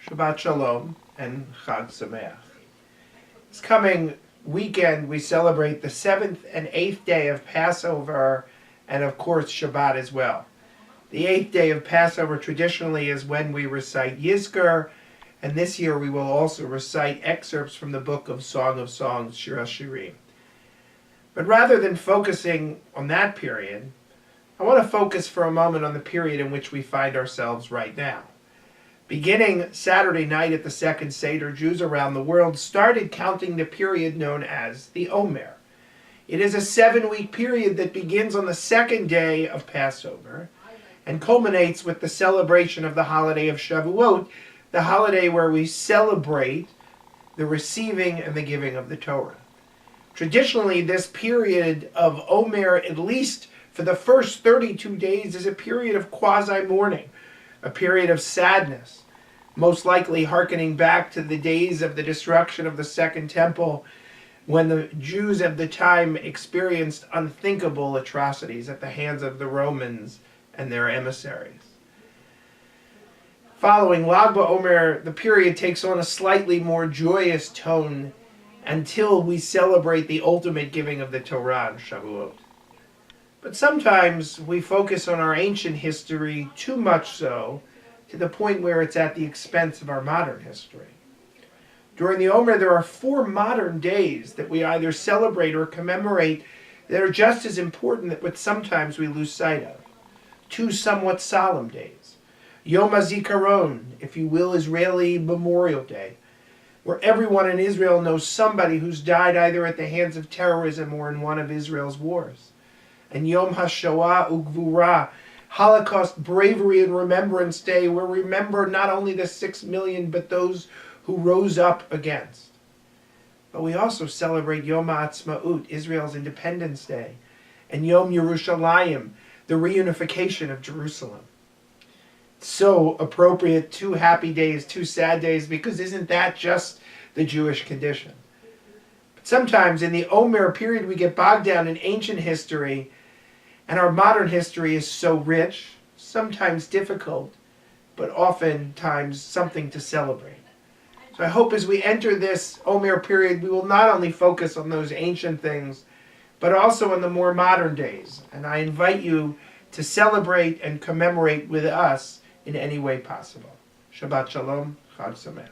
Shabbat Shalom and Chag Sameach. This coming weekend we celebrate the 7th and 8th day of Passover and of course Shabbat as well. The 8th day of Passover traditionally is when we recite Yizkor, and this year we will also recite excerpts from the book of Song of Songs, Shir HaShirim. But rather than focusing on that period, I want to focus for a moment on the period in which we find ourselves right now. Beginning Saturday night at the second Seder, Jews around the world started counting the period known as the Omer. It is a 7-week period that begins on the second day of Passover and culminates with the celebration of the holiday of Shavuot, the holiday where we celebrate the receiving and the giving of the Torah. Traditionally, this period of Omer, at least for the first 32 days, is a period of quasi-mourning, a period of sadness, most likely hearkening back to the days of the destruction of the Second Temple, when the Jews of the time experienced unthinkable atrocities at the hands of the Romans and their emissaries. Following Lag BaOmer, the period takes on a slightly more joyous tone until we celebrate the ultimate giving of the Torah on Shavuot. But sometimes we focus on our ancient history too much so, to the point where it's at the expense of our modern history. During the Omer, there are 4 modern days that we either celebrate or commemorate that are just as important, but sometimes we lose sight of. 2 somewhat solemn days. Yom HaZikaron, if you will, Israeli Memorial Day, where everyone in Israel knows somebody who's died either at the hands of terrorism or in one of Israel's wars. And Yom HaShoah Ugvura, Holocaust Bravery and Remembrance Day, where we remember not only the 6 million, but those who rose up against. But we also celebrate Yom HaAtzmaut, Israel's Independence Day, and Yom Yerushalayim, the reunification of Jerusalem. So appropriate, 2 happy days, 2 sad days, because isn't that just the Jewish condition? But sometimes in the Omer period we get bogged down in ancient history, and our modern history is so rich, sometimes difficult, but oftentimes something to celebrate. So I hope as we enter this Omer period, we will not only focus on those ancient things, but also on the more modern days. And I invite you to celebrate and commemorate with us in any way possible. Shabbat Shalom, Chag Sameach.